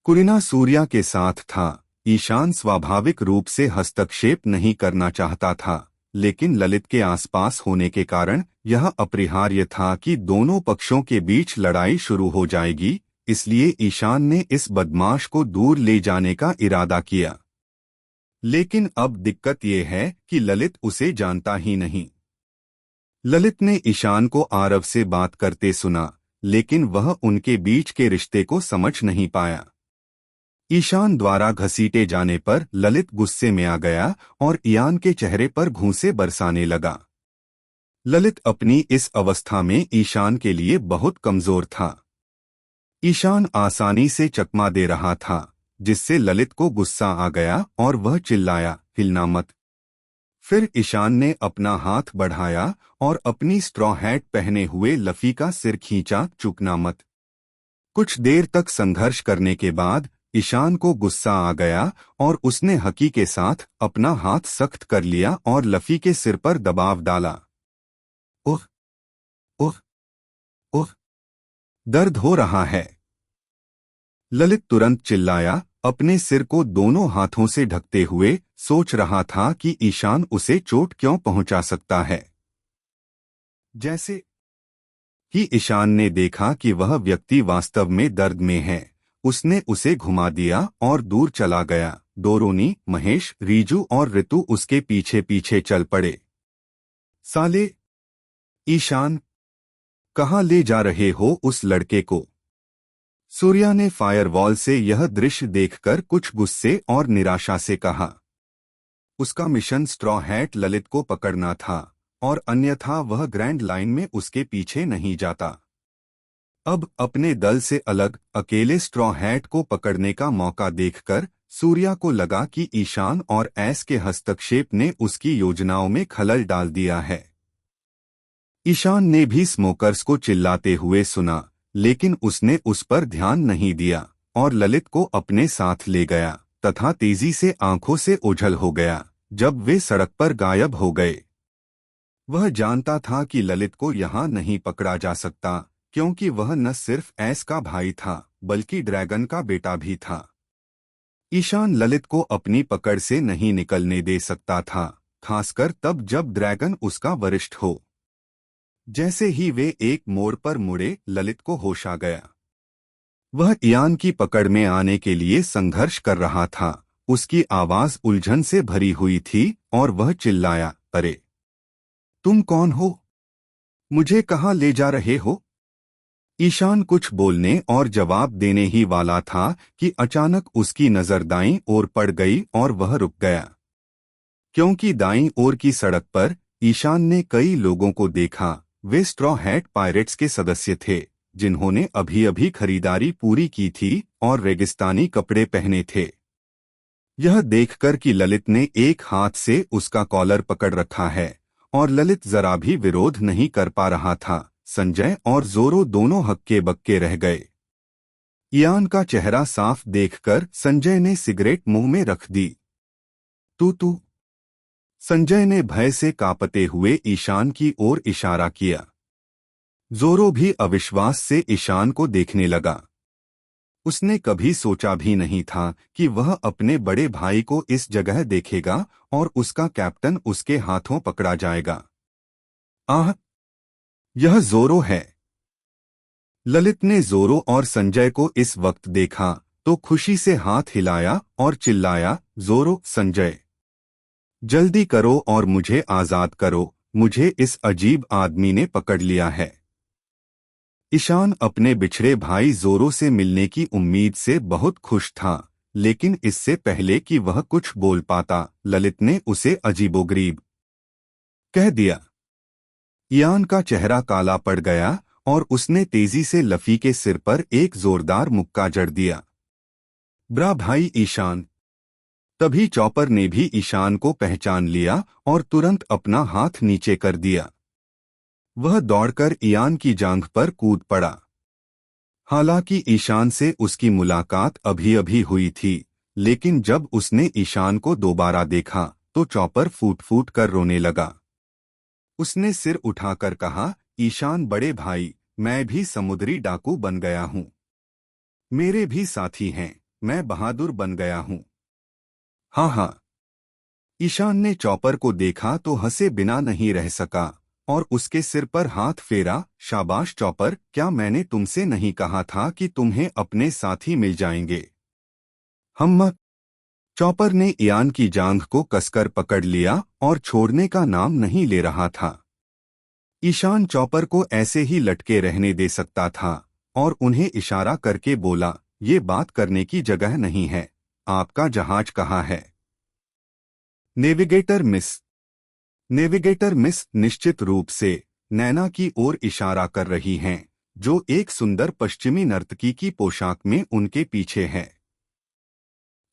Speaker 1: कुरिना सूर्या के साथ था। ईशान स्वाभाविक रूप से हस्तक्षेप नहीं करना चाहता था, लेकिन ललित के आसपास होने के कारण यह अपरिहार्य था कि दोनों पक्षों के बीच लड़ाई शुरू हो जाएगी, इसलिए ईशान ने इस बदमाश को दूर ले जाने का इरादा किया। लेकिन अब दिक्कत यह है कि ललित उसे जानता ही नहीं। ललित ने ईशान को आरव से बात करते सुना, लेकिन वह उनके बीच के रिश्ते को समझ नहीं पाया। ईशान द्वारा घसीटे जाने पर ललित गुस्से में आ गया और इयान के चेहरे पर घूंसे बरसाने लगा। ललित अपनी इस अवस्था में ईशान के लिए बहुत कमजोर था। ईशान आसानी से चकमा दे रहा था, जिससे ललित को गुस्सा आ गया और वह चिल्लाया, हिलना मत। फिर ईशान ने अपना हाथ बढ़ाया और अपनी स्ट्रॉ हैट पहने हुए लफी का सिर खींचा, चुकना मत। कुछ देर तक संघर्ष करने के बाद ईशान को गुस्सा आ गया और उसने हकी के साथ अपना हाथ सख्त कर लिया और लफी के सिर पर दबाव डाला। ओह ओह ओह, दर्द हो रहा है। ललित तुरंत चिल्लाया, अपने सिर को दोनों हाथों से ढकते हुए सोच रहा था कि ईशान उसे चोट क्यों पहुंचा सकता है। जैसे ही ईशान ने देखा कि वह व्यक्ति वास्तव में दर्द में है, उसने उसे घुमा दिया और दूर चला गया। डोरोनी, महेश, रीजू और ऋतु उसके पीछे पीछे चल पड़े। साले, ईशान, कहाँ ले जा रहे हो उस लड़के को? सूर्या ने फायरवॉल से यह दृश्य देखकर कुछ गुस्से और निराशा से कहा। उसका मिशन स्ट्रॉ हैट ललित को पकड़ना था और अन्यथा वह ग्रैंड लाइन में उसके पीछे नहीं जाता। अब अपने दल से अलग अकेले स्ट्रॉ हैट को पकड़ने का मौका देखकर सूर्या को लगा कि ईशान और एस के हस्तक्षेप ने उसकी योजनाओं में खलल डाल दिया है। ईशान ने भी स्मोकर्स को चिल्लाते हुए सुना, लेकिन उसने उस पर ध्यान नहीं दिया और ललित को अपने साथ ले गया तथा तेजी से आंखों से ओझल हो गया जब वे सड़क पर गायब हो गए। वह जानता था कि ललित को यहाँ नहीं पकड़ा जा सकता, क्योंकि वह न सिर्फ एस का भाई था बल्कि ड्रैगन का बेटा भी था। ईशान ललित को अपनी पकड़ से नहीं निकलने दे सकता था, खासकर तब जब ड्रैगन उसका वरिष्ठ हो। जैसे ही वे एक मोड़ पर मुड़े, ललित को होश आ गया। वह इयान की पकड़ में आने के लिए संघर्ष कर रहा था। उसकी आवाज उलझन से भरी हुई थी और वह चिल्लाया, अरे तुम कौन हो? मुझे कहाँ ले जा रहे हो? ईशान कुछ बोलने और जवाब देने ही वाला था कि अचानक उसकी नजर दाईं ओर पड़ गई और वह रुक गया, क्योंकि दाईं ओर की सड़क पर ईशान ने कई लोगों को देखा। वे स्ट्रॉ हैट पायरेट्स के सदस्य थे, जिन्होंने अभी अभी खरीदारी पूरी की थी और रेगिस्तानी कपड़े पहने थे। यह देखकर कि ललित ने एक हाथ से उसका कॉलर पकड़ रखा है और ललित जरा भी विरोध नहीं कर पा रहा था, संजय और जोरो दोनों हक्के बक्के रह गए। इयान का चेहरा साफ देखकर संजय ने सिगरेट मुंह में रख दी। तू संजय ने भय से कांपते हुए ईशान की ओर इशारा किया। जोरो भी अविश्वास से ईशान को देखने लगा। उसने कभी सोचा भी नहीं था कि वह अपने बड़े भाई को इस जगह देखेगा और उसका कैप्टन उसके हाथों पकड़ा जाएगा। आह, यह जोरो है। ललित ने जोरो और संजय को इस वक्त देखा तो खुशी से हाथ हिलाया और चिल्लाया, जोरो, संजय, जल्दी करो और मुझे आजाद करो, मुझे इस अजीब आदमी ने पकड़ लिया है। ईशान अपने बिछड़े भाई जोरो से मिलने की उम्मीद से बहुत खुश था, लेकिन इससे पहले कि वह कुछ बोल पाता, ललित ने उसे अजीबोगरीब कह दिया। ईयान का चेहरा काला पड़ गया और उसने तेजी से लफी के सिर पर एक जोरदार मुक्का जड़ दिया। ब्रा भाई ईशान। तभी चॉपर ने भी ईशान को पहचान लिया और तुरंत अपना हाथ नीचे कर दिया। वह दौड़कर ईयान की जांघ पर कूद पड़ा। हालांकि ईशान से उसकी मुलाकात अभी अभी हुई थी, लेकिन जब उसने ईशान को दोबारा देखा तो चॉपर फूट फूट कर रोने लगा। उसने सिर उठाकर कहा, ईशान बड़े भाई, मैं भी समुद्री डाकू बन गया हूँ। मेरे भी साथी हैं, मैं बहादुर बन गया हूँ। हाँ हाँ। ईशान ने चॉपर को देखा तो हंसे बिना नहीं रह सका और उसके सिर पर हाथ फेरा। शाबाश चॉपर, क्या मैंने तुमसे नहीं कहा था कि तुम्हें अपने साथी मिल जाएंगे? हम। चॉपर ने ईयान की जांघ को कसकर पकड़ लिया और छोड़ने का नाम नहीं ले रहा था। ईशान चॉपर को ऐसे ही लटके रहने दे सकता था और उन्हें इशारा करके बोला, ये बात करने की जगह नहीं है। आपका जहाज कहाँ है? Navigator miss. नेविगेटर मिस निश्चित रूप से नैना की ओर इशारा कर रही हैं, जो एक सुंदर पश्चिमी नर्तकी की पोशाक में उनके पीछे है।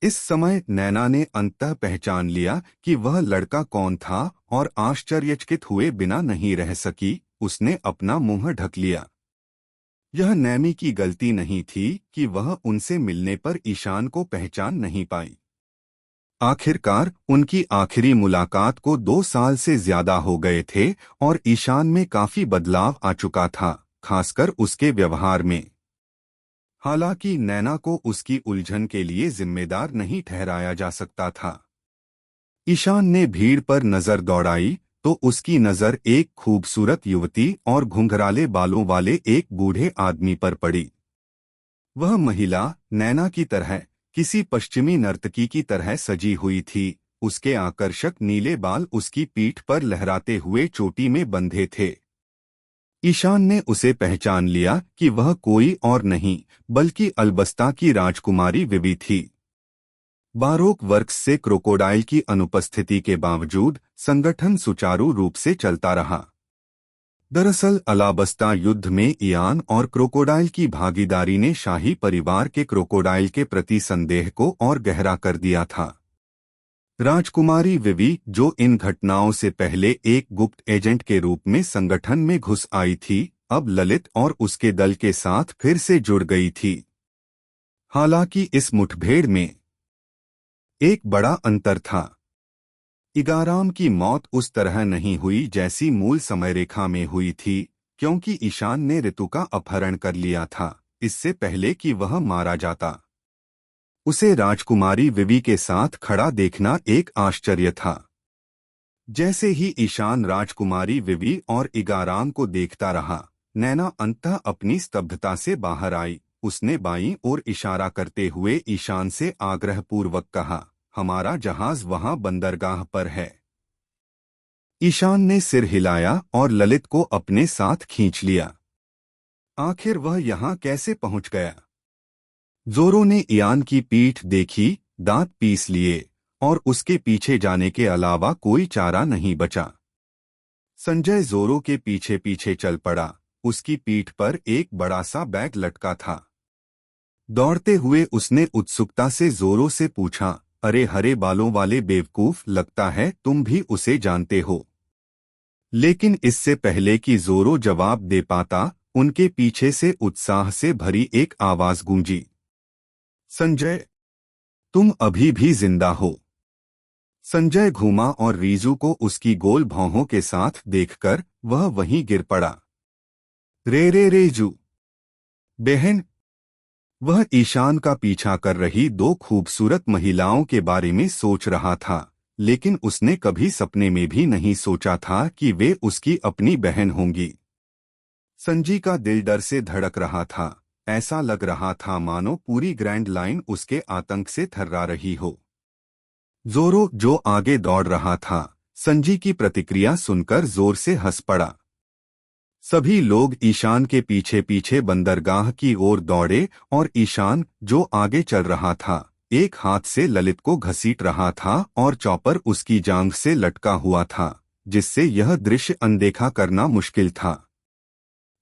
Speaker 1: इस समय नैना ने अंततः पहचान लिया कि वह लड़का कौन था और आश्चर्यचकित हुए बिना नहीं रह सकी। उसने अपना मुंह ढक लिया। यह नैमी की गलती नहीं थी कि वह उनसे मिलने पर ईशान को पहचान नहीं पाई। आखिरकार उनकी आखिरी मुलाकात को 2 साल से ज्यादा हो गए थे और ईशान में काफी बदलाव आ चुका था, खासकर उसके व्यवहार में। हालांकि नैना को उसकी उलझन के लिए जिम्मेदार नहीं ठहराया जा सकता था। ईशान ने भीड़ पर नजर दौड़ाई तो उसकी नजर एक खूबसूरत युवती और घुंघराले बालों वाले एक बूढ़े आदमी पर पड़ी। वह महिला नैना की तरह किसी पश्चिमी नर्तकी की तरह सजी हुई थी। उसके आकर्षक नीले बाल उसकी पीठ पर लहराते हुए चोटी में बंधे थे। ईशान ने उसे पहचान लिया कि वह कोई और नहीं बल्कि अलबस्ता की राजकुमारी विवी थी। बारोक वर्क्स से क्रोकोडाइल की अनुपस्थिति के बावजूद संगठन सुचारू रूप से चलता रहा। दरअसल अलाबस्ता युद्ध में ईयान और क्रोकोडाइल की भागीदारी ने शाही परिवार के क्रोकोडाइल के प्रति संदेह को और गहरा कर दिया था। राजकुमारी विवी, जो इन घटनाओं से पहले एक गुप्त एजेंट के रूप में संगठन में घुस आई थी, अब ललित और उसके दल के साथ फिर से जुड़ गई थी। हालांकि इस मुठभेड़ में एक बड़ा अंतर था। इगाराम की मौत उस तरह नहीं हुई जैसी मूल समयरेखा में हुई थी, क्योंकि ईशान ने ऋतु का अपहरण कर लिया था इससे पहले कि वह मारा जाता। उसे राजकुमारी विवी के साथ खड़ा देखना एक आश्चर्य था। जैसे ही ईशान राजकुमारी विवी और इगाराम को देखता रहा, नैना अंततः अपनी स्तब्धता से बाहर आई। उसने बाईं ओर इशारा करते हुए ईशान से आग्रहपूर्वक कहा, हमारा जहाज वहां बंदरगाह पर है। ईशान ने सिर हिलाया और ललित को अपने साथ खींच लिया। आखिर वह यहां कैसे पहुंच गया? जोरो ने ईयान की पीठ देखी, दांत पीस लिए और उसके पीछे जाने के अलावा कोई चारा नहीं बचा। संजय जोरो के पीछे पीछे चल पड़ा। उसकी पीठ पर एक बड़ा सा बैग लटका था। दौड़ते हुए उसने उत्सुकता से जोरो से पूछा, अरे हरे बालों वाले बेवकूफ, लगता है तुम भी उसे जानते हो। लेकिन इससे पहले कि जोरो जवाब दे पाता, उनके पीछे से उत्साह से भरी एक आवाज गूंजी, संजय, तुम अभी भी जिंदा हो। संजय घूमा और रीजू को उसकी गोल भौहों के साथ देखकर वह वहीं गिर पड़ा। रे रे रेजू बहन। वह ईशान का पीछा कर रही 2 खूबसूरत महिलाओं के बारे में सोच रहा था, लेकिन उसने कभी सपने में भी नहीं सोचा था कि वे उसकी अपनी बहन होंगी। संजी का दिल डर से धड़क रहा था। ऐसा लग रहा था मानो पूरी ग्रैंड लाइन उसके आतंक से थर्रा रही हो। जोरो, जो आगे दौड़ रहा था, संजी की प्रतिक्रिया सुनकर जोर से हंस पड़ा। सभी लोग ईशान के पीछे पीछे बंदरगाह की ओर दौड़े और ईशान, जो आगे चल रहा था, एक हाथ से ललित को घसीट रहा था और चॉपर उसकी जांघ से लटका हुआ था, जिससे यह दृश्य अनदेखा करना मुश्किल था।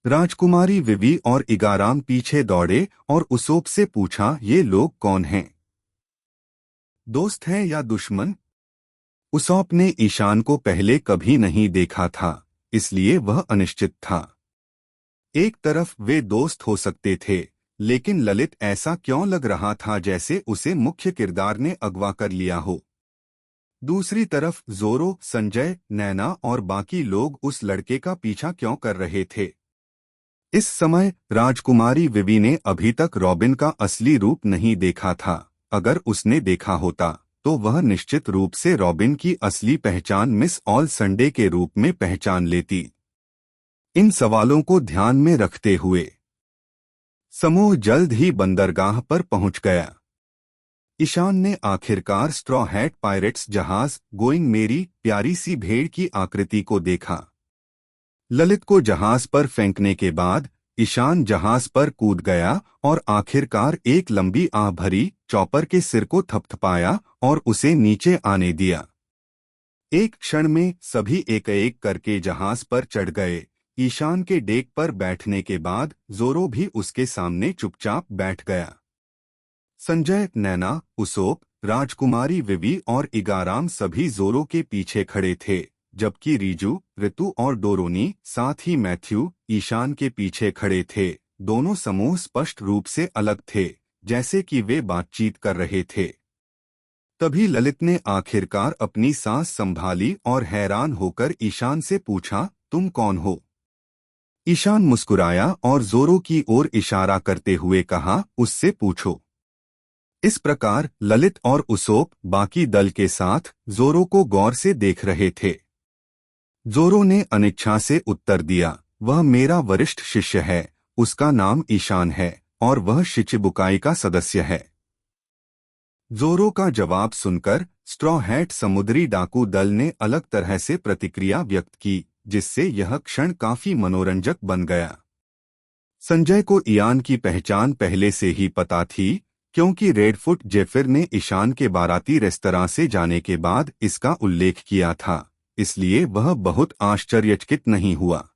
Speaker 1: राजकुमारी विवी और इगाराम पीछे दौड़े और उसोप से पूछा, ये लोग कौन हैं? दोस्त हैं या दुश्मन? उसोप ने ईशान को पहले कभी नहीं देखा था, इसलिए वह अनिश्चित था। एक तरफ वे दोस्त हो सकते थे, लेकिन ललित ऐसा क्यों लग रहा था जैसे उसे मुख्य किरदार ने अगवा कर लिया हो। दूसरी तरफ जोरो, संजय, नैना और बाकी लोग उस लड़के का पीछा क्यों कर रहे थे? इस समय राजकुमारी विवी ने अभी तक रॉबिन का असली रूप नहीं देखा था। अगर उसने देखा होता तो वह निश्चित रूप से रॉबिन की असली पहचान मिस ऑल संडे के रूप में पहचान लेती। इन सवालों को ध्यान में रखते हुए समूह जल्द ही बंदरगाह पर पहुंच गया। ईशान ने आखिरकार स्ट्रॉ हैट पायरेट्स जहाज गोइंग मेरी प्यारी सी भेड़ की आकृति को देखा। ललित को जहाज पर फेंकने के बाद ईशान जहाज पर कूद गया और आखिरकार एक लंबी आह भरी चॉपर के सिर को थपथपाया और उसे नीचे आने दिया। एक क्षण में सभी एक एक करके जहाज पर चढ़ गए। ईशान के डेक पर बैठने के बाद जोरो भी उसके सामने चुपचाप बैठ गया। संजय, नैना, उसोप, राजकुमारी विवी और इगाराम सभी जोरो के पीछे खड़े थे, जबकि रीजू, ऋतु और डोरोनी, साथ ही मैथ्यू, ईशान के पीछे खड़े थे। दोनों समूह स्पष्ट रूप से अलग थे, जैसे कि वे बातचीत कर रहे थे। तभी ललित ने आखिरकार अपनी सांस संभाली और हैरान होकर ईशान से पूछा, तुम कौन हो? ईशान मुस्कुराया और जोरो की ओर इशारा करते हुए कहा, उससे पूछो। इस प्रकार ललित और उसोप बाकी दल के साथ जोरो को गौर से देख रहे थे। जोरो ने अनिच्छा से उत्तर दिया, वह मेरा वरिष्ठ शिष्य है, उसका नाम ईशान है और वह शिचिबुकाई का सदस्य है। जोरो का जवाब सुनकर स्ट्रॉ हैट समुद्री डाकू दल ने अलग तरह से प्रतिक्रिया व्यक्त की, जिससे यह क्षण काफी मनोरंजक बन गया। संजय को इयान की पहचान पहले से ही पता थी, क्योंकि रेडफुट जेफिर ने ईशान के बाराती रेस्तरां से जाने के बाद इसका उल्लेख किया था, इसलिए वह बहुत आश्चर्यचकित नहीं हुआ।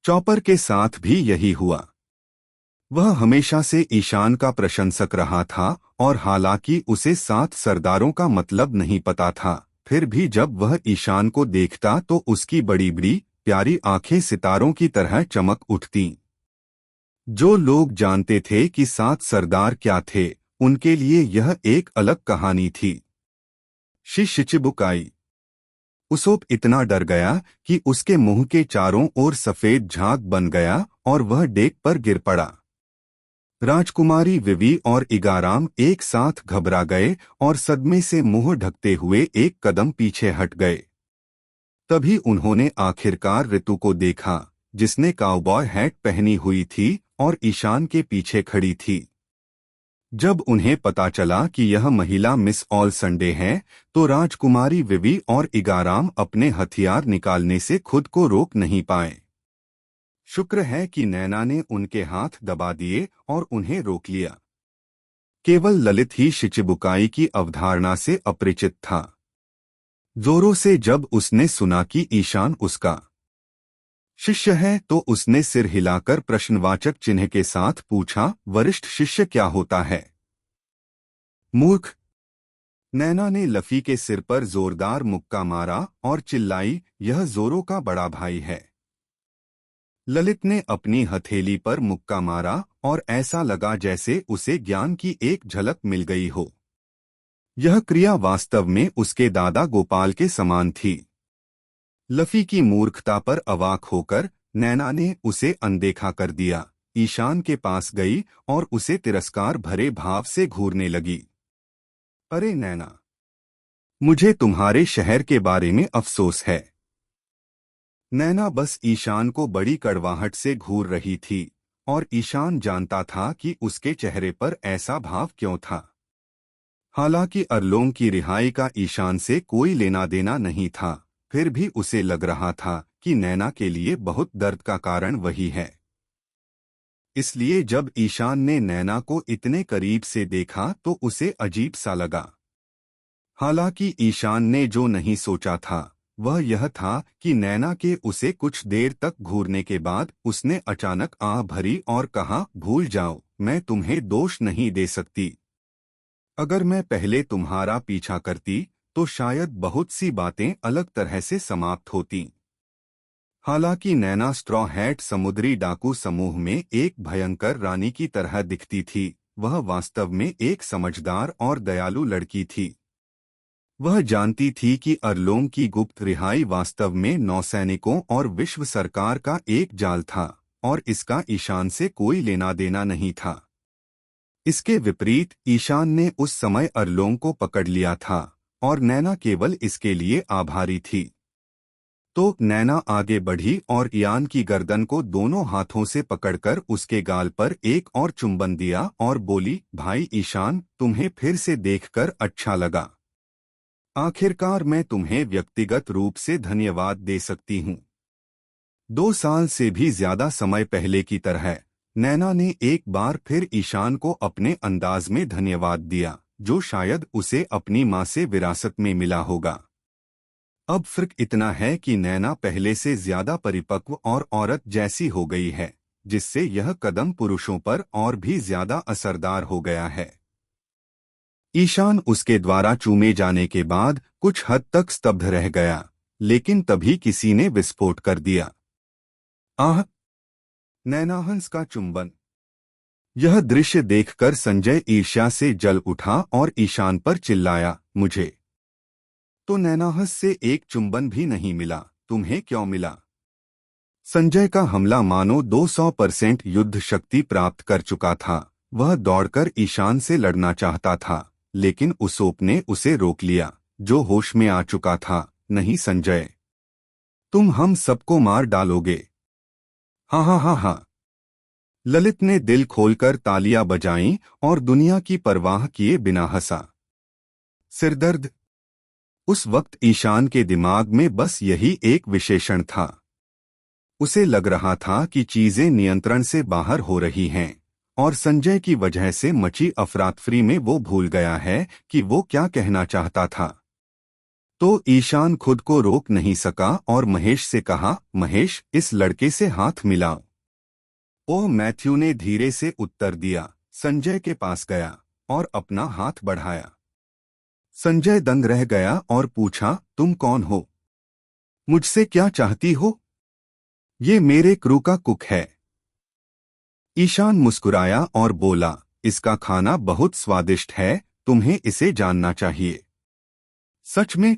Speaker 1: चॉपर के साथ भी यही हुआ। वह हमेशा से ईशान का प्रशंसक रहा था और हालांकि उसे 7 सरदारों का मतलब नहीं पता था, फिर भी जब वह ईशान को देखता तो उसकी बड़ी बड़ी प्यारी आंखें सितारों की तरह चमक उठतीं। जो लोग जानते थे कि 7 सरदार क्या थे, उनके लिए यह एक अलग कहानी थी। शिचिबुकाई। उसोप इतना डर गया कि उसके मुंह के चारों ओर सफेद झाग बन गया और वह डेक पर गिर पड़ा। राजकुमारी विवी और इगाराम एक साथ घबरा गए और सदमे से मुंह ढकते हुए एक कदम पीछे हट गए। तभी उन्होंने आखिरकार ऋतु को देखा, जिसने काउबॉय हैट पहनी हुई थी और ईशान के पीछे खड़ी थी। जब उन्हें पता चला कि यह महिला मिस ऑल संडे है, तो राजकुमारी विवी और इगाराम अपने हथियार निकालने से खुद को रोक नहीं पाए। शुक्र है कि नैना ने उनके हाथ दबा दिए और उन्हें रोक लिया। केवल ललित ही शिचिबुकाई की अवधारणा से अपरिचित था। जोरो से जब उसने सुना कि ईशान उसका शिष्य है, तो उसने सिर हिलाकर प्रश्नवाचक चिन्ह के साथ पूछा, वरिष्ठ शिष्य क्या होता है? मूर्ख। नैना ने लफी के सिर पर जोरदार मुक्का मारा और चिल्लाई, यह जोरो का बड़ा भाई है। ललित ने अपनी हथेली पर मुक्का मारा और ऐसा लगा जैसे उसे ज्ञान की एक झलक मिल गई हो। यह क्रिया वास्तव में उसके दादा गोपाल के समान थी। लफी की मूर्खता पर अवाक होकर नैना ने उसे अनदेखा कर दिया। ईशान के पास गई और उसे तिरस्कार भरे भाव से घूरने लगी। अरे नैना, मुझे तुम्हारे शहर के बारे में अफसोस है। नैना बस ईशान को बड़ी कड़वाहट से घूर रही थी और ईशान जानता था कि उसके चेहरे पर ऐसा भाव क्यों था। हालांकि अरलोंग की रिहाई का ईशान से कोई लेना देना नहीं था, फिर भी उसे लग रहा था कि नैना के लिए बहुत दर्द का कारण वही है। इसलिए जब ईशान ने नैना को इतने करीब से देखा तो उसे अजीब सा लगा। हालांकि ईशान ने जो नहीं सोचा था वह यह था कि नैना के उसे कुछ देर तक घूरने के बाद उसने अचानक आह भरी और कहा, भूल जाओ, मैं तुम्हें दोष नहीं दे सकती। अगर मैं पहले तुम्हारा पीछा करती तो शायद बहुत सी बातें अलग तरह से समाप्त होती। हालांकि नैना स्ट्रॉ हैट समुद्री डाकू समूह में एक भयंकर रानी की तरह दिखती थी, वह वास्तव में एक समझदार और दयालु लड़की थी। वह जानती थी कि अरलोंग की गुप्त रिहाई वास्तव में नौसैनिकों और विश्व सरकार का एक जाल था और इसका ईशान से कोई लेना देना नहीं था। इसके विपरीत ईशान ने उस समय अरलोंग को पकड़ लिया था और नैना केवल इसके लिए आभारी थी। तो नैना आगे बढ़ी और यान की गर्दन को दोनों हाथों से पकड़कर उसके गाल पर एक और चुंबन दिया और बोली, भाई ईशान, तुम्हें फिर से देखकर अच्छा लगा। आखिरकार मैं तुम्हें व्यक्तिगत रूप से धन्यवाद दे सकती हूँ। 2 साल से भी ज्यादा समय पहले की तरह नैना ने एक बार फिर ईशान को अपने अंदाज में धन्यवाद दिया, जो शायद उसे अपनी माँ से विरासत में मिला होगा। अब फर्क इतना है कि नैना पहले से ज्यादा परिपक्व और औरत जैसी हो गई है, जिससे यह कदम पुरुषों पर और भी ज्यादा असरदार हो गया है। ईशान उसके द्वारा चूमे जाने के बाद कुछ हद तक स्तब्ध रह गया, लेकिन तभी किसी ने विस्फोट कर दिया। आह! नैनाहंस का चुंबन। यह दृश्य देखकर संजय ईर्ष्या से जल उठा और ईशान पर चिल्लाया, मुझे तो नैनाहंस से एक चुंबन भी नहीं मिला, तुम्हें क्यों मिला? संजय का हमला मानो 200% युद्ध शक्ति प्राप्त कर चुका था। वह दौड़कर ईशान से लड़ना चाहता था, लेकिन उसोप ने उसे रोक लिया, जो होश में आ चुका था। नहीं संजय, तुम हम सबको मार डालोगे। हाँ हाँ हाँ हाँ। ललित ने दिल खोलकर तालियां बजाईं और दुनिया की परवाह किए बिना हंसा। सिरदर्द। उस वक्त ईशान के दिमाग में बस यही एक विशेषण था। उसे लग रहा था कि चीजें नियंत्रण से बाहर हो रही हैं और संजय की वजह से मची अफरातफरी में वो भूल गया है कि वो क्या कहना चाहता था। तो ईशान खुद को रोक नहीं सका और महेश से कहा, महेश, इस लड़के से हाथ मिलाओ। ओह, मैथ्यू ने धीरे से उत्तर दिया। संजय के पास गया और अपना हाथ बढ़ाया। संजय दंग रह गया और पूछा, तुम कौन हो? मुझसे क्या चाहती हो? ये मेरे क्रू का कुक है। ईशान मुस्कुराया और बोला, इसका खाना बहुत स्वादिष्ट है, तुम्हें इसे जानना चाहिए। सच में?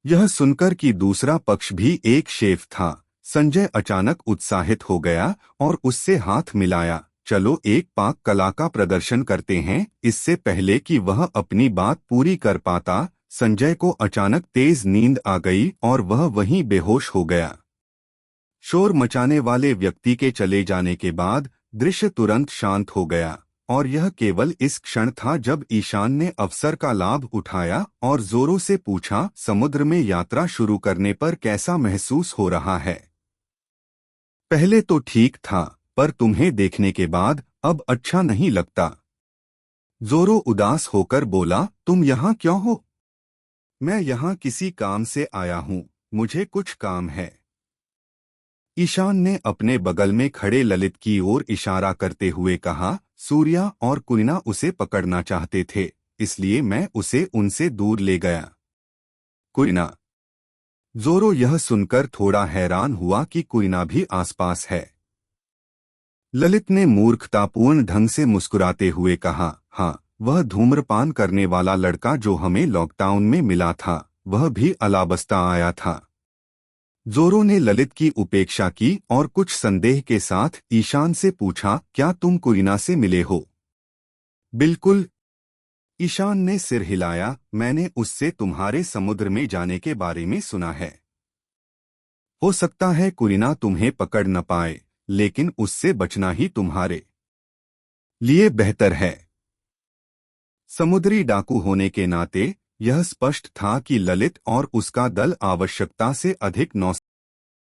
Speaker 1: यह सुनकर कि दूसरा पक्ष भी एक शेफ था, संजय अचानक उत्साहित हो गया और उससे हाथ मिलाया। चलो एक पाक कला का प्रदर्शन करते हैं। इससे पहले कि वह अपनी बात पूरी कर पाता, संजय को अचानक तेज नींद आ गई और वह वहीं बेहोश हो गया। शोर मचाने वाले व्यक्ति के चले जाने के बाद दृश्य तुरंत शांत हो गया और यह केवल इस क्षण था जब ईशान ने अवसर का लाभ उठाया और जोरों से पूछा, समुद्र में यात्रा शुरू करने पर कैसा महसूस हो रहा है? पहले तो ठीक था, पर तुम्हें देखने के बाद अब अच्छा नहीं लगता। जोरो उदास होकर बोला, तुम यहाँ क्यों हो? मैं यहाँ किसी काम से आया हूँ, मुझे कुछ काम है। ईशान ने अपने बगल में खड़े ललित की ओर इशारा करते हुए कहा, सूर्या और कुरिना उसे पकड़ना चाहते थे, इसलिए मैं उसे उनसे दूर ले गया। कुरिना। जोरो यह सुनकर थोड़ा हैरान हुआ कि कुरिना भी आसपास है। ललित ने मूर्खतापूर्ण ढंग से मुस्कुराते हुए कहा, हाँ, वह धूम्रपान करने वाला लड़का जो हमें लॉकडाउन में मिला था, वह भी अलाबस्ता आया था। जोरो ने ललित की उपेक्षा की और कुछ संदेह के साथ ईशान से पूछा, क्या तुम कुरिना से मिले हो? बिल्कुल। ईशान ने सिर हिलाया, मैंने उससे तुम्हारे समुद्र में जाने के बारे में सुना है। हो सकता है कुरिना तुम्हें पकड़ न पाए, लेकिन उससे बचना ही तुम्हारे लिए बेहतर है। समुद्री डाकू होने के नाते यह स्पष्ट था कि ललित और उसका दल आवश्यकता से अधिक नौसेना